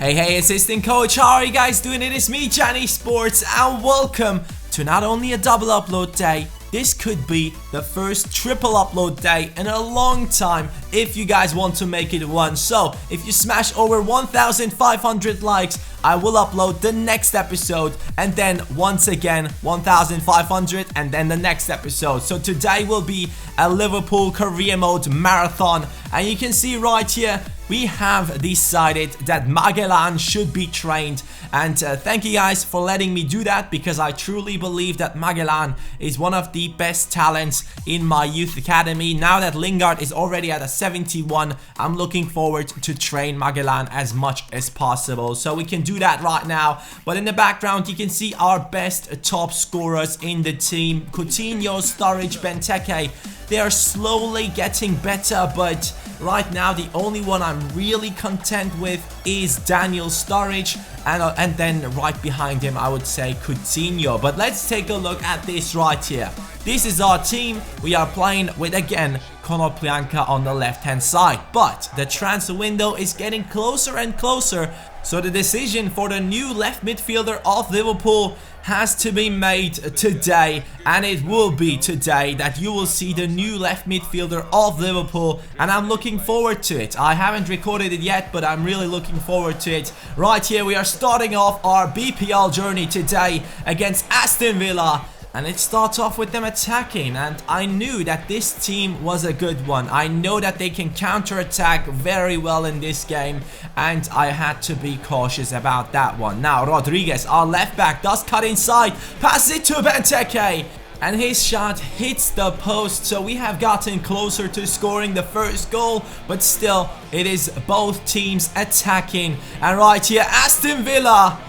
Hey, assistant coach, how are you guys doing? It is me, CaniSports, and welcome to not only a double upload day, this could be the first triple upload day in a long time if you guys want to make it one. So if you smash over 1,500 likes, I will upload the next episode, and then once again 1,500 and then the next episode. So today will be a Liverpool Career Mode marathon, and you can see right here we have decided that Magellan should be trained, and thank you guys for letting me do that, because I truly believe that Magellan is one of the best talents in my youth academy. Now that Lingard is already at a 71, I'm looking forward to train Magellan as much as possible. So we can do that right now. But in the background you can see our best top scorers in the team: Coutinho, Sturridge, Benteke. They are slowly getting better, but right now the only one I'm really content with is Daniel Sturridge, and then right behind him I would say Coutinho. But let's take a look at this right here. This is our team. We are playing with, again, Konoplyanka on the left hand side, but the transfer window is getting closer and closer, so the decision for the new left midfielder of Liverpool has to be made today, and it will be today that you will see the new left midfielder of Liverpool, and I'm looking forward to it. I haven't recorded it yet, but I'm really looking forward to it. Right here we are starting off our BPL journey today against Aston Villa. And it starts off with them attacking, and I knew that this team was a good one. I know that they can counter-attack very well in this game, and I had to be cautious about that one. Now Rodriguez, our left back, does cut inside, passes it to Benteke, and his shot hits the post. So we have gotten closer to scoring the first goal, but still it is both teams attacking. And right here Aston Villa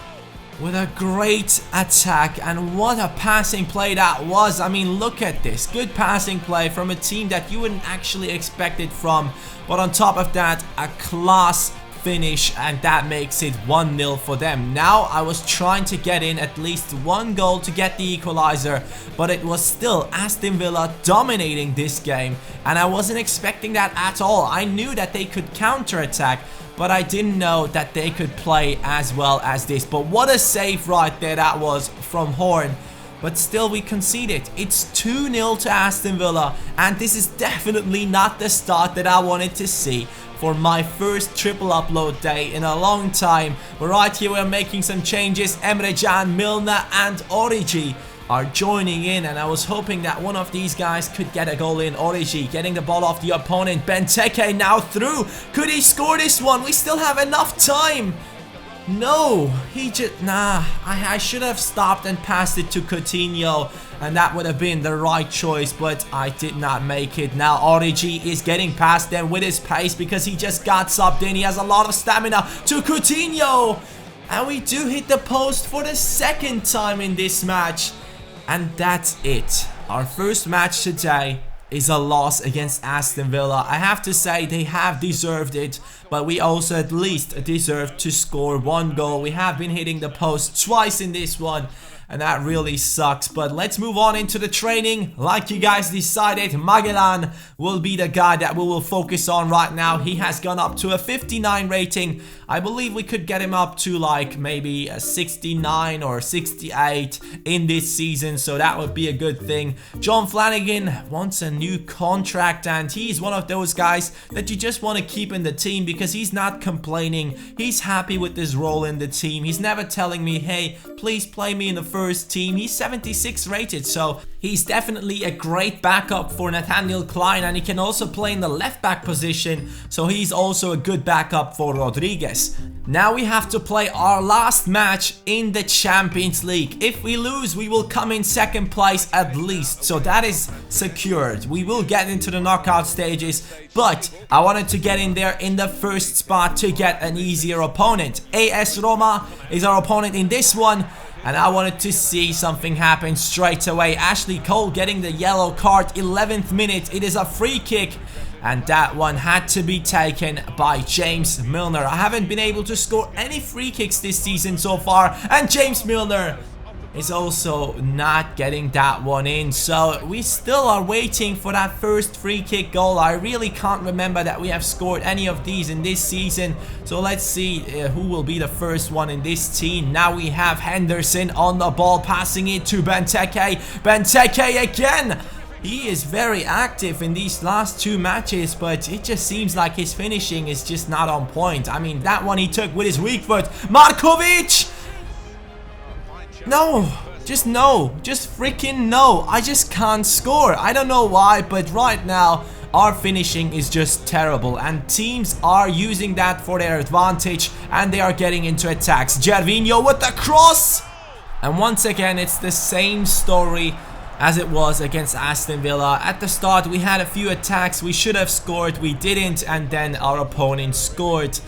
with a great attack, and what a passing play that was. I mean, look at this, good passing play from a team that you wouldn't actually expect it from, but on top of that, a class finish, and that makes it 1-0 for them. Now I was trying to get in at least one goal to get the equalizer, but it was still Aston Villa dominating this game, and I wasn't expecting that at all. I knew that they could counter-attack, but I didn't know that they could play as well as this. But what a save right there that was from Horn. But still we conceded. It's 2-0 to Aston Villa, and this is definitely not the start that I wanted to see for my first triple upload day in a long time. But right here we're making some changes. Emre Can, Milner and Origi are joining in, and I was hoping that one of these guys could get a goal in. Origi getting the ball off the opponent. Benteke now through. Could he score this one? We still have enough time. No, he just, I should have stopped and passed it to Coutinho, and that would have been the right choice, but I did not make it. Now Origi is getting past them with his pace because he just got subbed in. He has a lot of stamina to Coutinho, and we do hit the post for the second time in this match. And that's it. Our first match today is a loss against Aston Villa. I have to say they have deserved it, but we also at least deserve to score one goal. We have been hitting the post twice in this one, and that really sucks. But let's move on into the training. Like you guys decided, Magellan will be the guy that we will focus on right now. He has gone up to a 59 rating. I believe we could get him up to like maybe a 69 or 68 in this season, so that would be a good thing. John Flanagan wants a new contract, and he's one of those guys that you just want to keep in the team because he's not complaining. He's happy with his role in the team. He's never telling me, hey, please play me in the first team. He's 76 rated, so he's definitely a great backup for Nathaniel Klein, and he can also play in the left back position, so he's also a good backup for Rodriguez. Now we have to play our last match in the Champions League. If we lose, we will come in second place at least, so that is secured. We will get into the knockout stages, but I wanted to get in there in the first spot to get an easier opponent. AS Roma is our opponent in this one, and I wanted to see something happen straight away. Ashley Cole getting the yellow card, 11th minute. It is a free kick, and that one had to be taken by James Milner. I haven't been able to score any free kicks this season so far, and James Milner is also not getting that one in. So we still are waiting for that first free kick goal. I really can't remember that we have scored any of these in this season. So let's see who will be the first one in this team. Now we have Henderson on the ball, passing it to Benteke. Benteke again. He is very active in these last two matches, but it just seems like his finishing is just not on point. I mean, that one he took with his weak foot. Markovic! No, just freaking no. I just can't score. I don't know why, but right now our finishing is just terrible, and teams are using that for their advantage, and they are getting into attacks. Gervinho with the cross, and once again it's the same story as it was against Aston Villa. At the start we had a few attacks, we should have scored, we didn't, and then our opponent scored.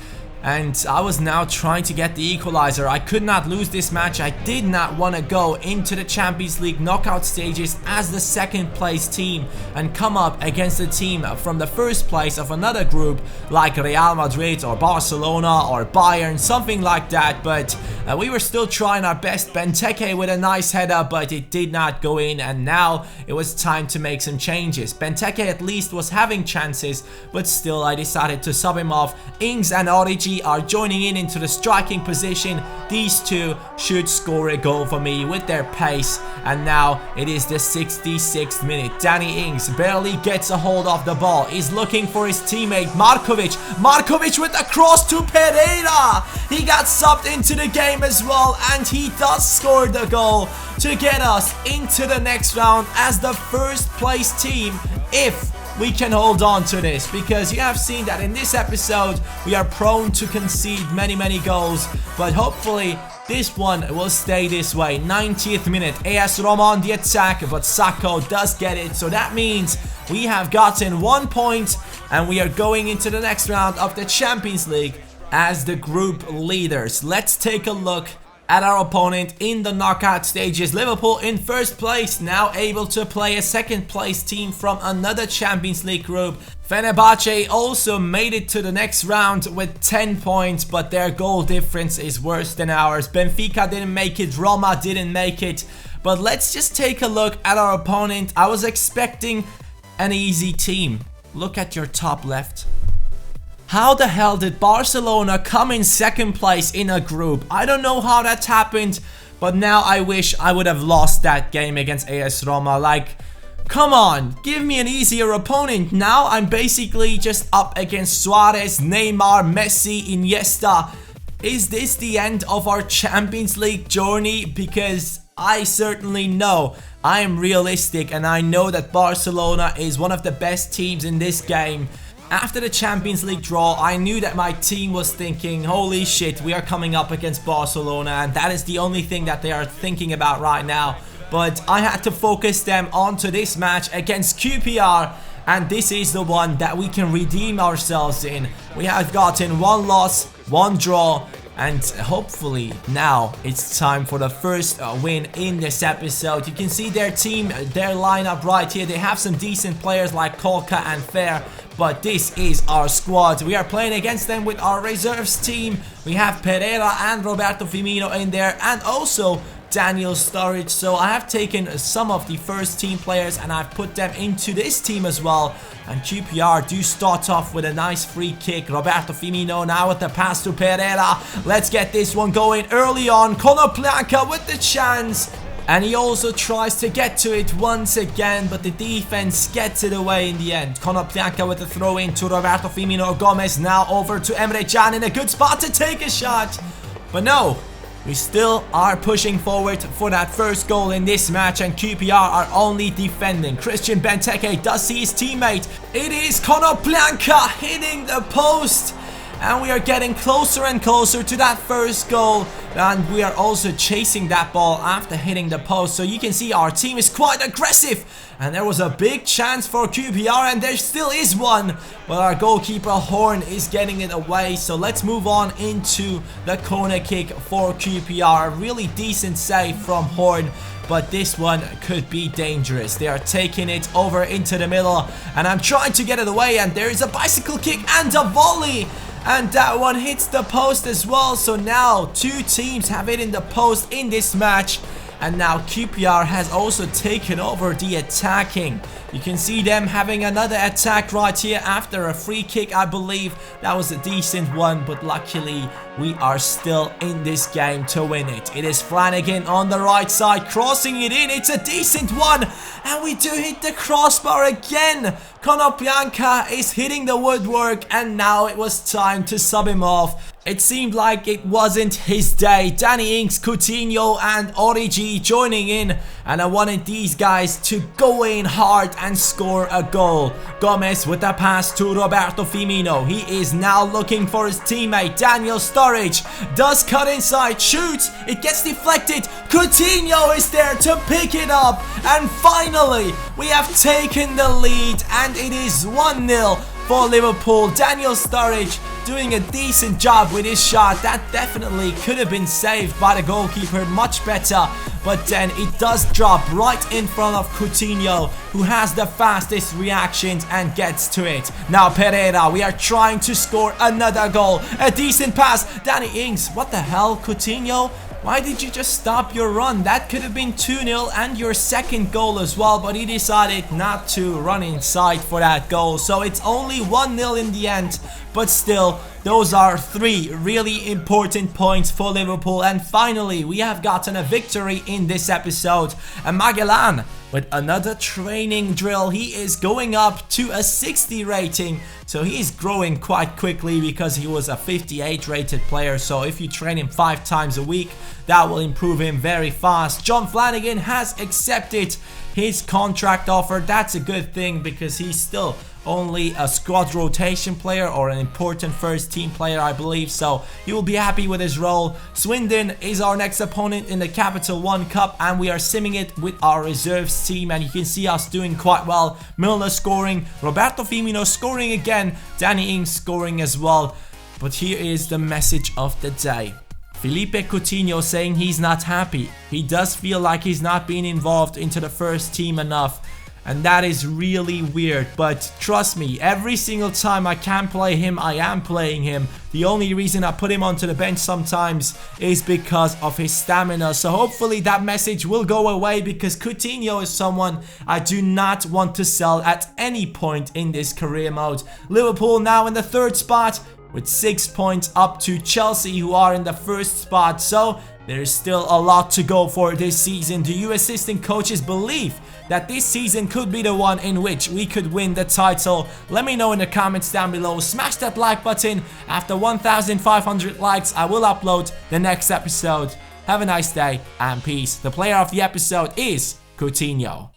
And I was now trying to get the equalizer. I could not lose this match. I did not want to go into the Champions League knockout stages as the second place team and come up against a team from the first place of another group like Real Madrid or Barcelona or Bayern, something like that. But we were still trying our best. Benteke with a nice header, but it did not go in, and now it was time to make some changes. Benteke at least was having chances, but still I decided to sub him off. Ings and Origi are joining in into the striking position. These two should score a goal for me with their pace, and now it is the 66th minute. Danny Ings barely gets a hold of the ball. He's looking for his teammate Markovic. Markovic with the cross to Pereira. He got subbed into the game as well, and he does score the goal to get us into the next round as the first place team, if we can hold on to this, because you have seen that in this episode we are prone to concede many goals, but hopefully this one will stay this way. 90th minute, AS Roma on the attack, but Sacco does get it, so that means we have gotten 1 point and we are going into the next round of the Champions League as the group leaders. Let's take a look at our opponent in the knockout stages. Liverpool in first place, now able to play a second place team from another Champions League group. Fenerbahce also made it to the next round with 10 points, but their goal difference is worse than ours. Benfica didn't make it, Roma didn't make it, but let's just take a look at our opponent. I was expecting an easy team. Look at your top left. How the hell did Barcelona come in second place in a group? I don't know how that happened, but now I wish I would have lost that game against AS Roma. Like, come on, give me an easier opponent. Now I'm basically just up against Suarez, Neymar, Messi, Iniesta. Is this the end of our Champions League journey? Because I certainly know I am realistic, and I know that Barcelona is one of the best teams in this game. After the Champions League draw, I knew that my team was thinking, holy shit, we are coming up against Barcelona, and that is the only thing that they are thinking about right now. But I had to focus them onto this match against QPR, and this is the one that we can redeem ourselves in. We have gotten 1 loss, 1 draw, and hopefully now it's time for the first win in this episode. You can see their team, their lineup right here. They have some decent players like Kolka and Fair, but this is our squad. We are playing against them with our reserves team. We have Pereira and Roberto Firmino in there, and also Daniel Sturridge. So I have taken some of the first team players and I've put them into this team as well. And QPR do start off with a nice free kick. Roberto Firmino now with the pass to Pereira. Let's get this one going early on. Konoplyanka with the chance. And he also tries to get to it once again, but the defense gets it away in the end. Konoplyanka with the throw in to Roberto Firmino. Gomez now over to Emre Can in a good spot to take a shot. But no, we still are pushing forward for that first goal in this match, and QPR are only defending. Christian Benteke does see his teammate. It is Konoplyanka hitting the post. And we are getting closer and closer to that first goal. And we are also chasing that ball after hitting the post. So you can see our team is quite aggressive. And there was a big chance for QPR, and there still is one. But our goalkeeper Horn is getting it away. So let's move on into the corner kick for QPR. A really decent save from Horn, but this one could be dangerous. They are taking it over into the middle, and I'm trying to get it away, and there is a bicycle kick and a volley. And that one hits the post as well. So now 2 teams have hit in the post in this match. and now QPR has also taken over the attacking. You can see them having another attack right here after a free kick, I believe. That was a decent one, but luckily we are still in this game to win it. It is Flanagan on the right side, crossing it in. It's a decent one, and we do hit the crossbar again. Konoplyanka is hitting the woodwork, and now it was time to sub him off. It seemed like it wasn't his day. Danny Ings, Coutinho and Origi joining in, and I wanted these guys to go in hard and score a goal. Gomez with a pass to Roberto Firmino. He is now looking for his teammate Daniel Sturridge. Does cut inside, shoots, it gets deflected. Coutinho is there to pick it up, and finally we have taken the lead, and it is 1-0 for Liverpool. Daniel Sturridge doing a decent job with his shot. That definitely could have been saved by the goalkeeper much better, but then it does drop right in front of Coutinho, who has the fastest reactions and gets to it. Now Pereira, we are trying to score another goal. A decent pass. Danny Ings, what the hell, Coutinho? Why did you just stop your run? That could have been 2-0 and your second goal as well, but he decided not to run inside for that goal. So it's only 1-0 in the end, but still, those are 3 really important points for Liverpool. And finally, we have gotten a victory in this episode. And Magellan with another training drill. He is going up to a 60 rating. So he is growing quite quickly because he was a 58 rated player. So if you train him 5 times a week, that will improve him very fast. John Flanagan has accepted his contract offer. That's a good thing because he's still only a squad rotation player or an important first team player, I believe, so he will be happy with his role. Swindon is our next opponent in the Capital One Cup, and we are simming it with our reserves team, and you can see us doing quite well. Milner scoring, Roberto Firmino scoring again, Danny Ings scoring as well. But here is the message of the day. Felipe Coutinho saying he's not happy. He does feel like he's not being involved into the first team enough. And that is really weird, but trust me, every single time I can play him, I am playing him. The only reason I put him onto the bench sometimes is because of his stamina. So hopefully that message will go away, because Coutinho is someone I do not want to sell at any point in this career mode. Liverpool now in the 3rd spot with 6 points up to Chelsea, who are in the 1st spot. So there's still a lot to go for this season. Do you assistant coaches believe that this season could be the one in which we could win the title? Let me know in the comments down below. Smash that like button. After 1,500 likes, I will upload the next episode. Have a nice day and peace. The player of the episode is Coutinho.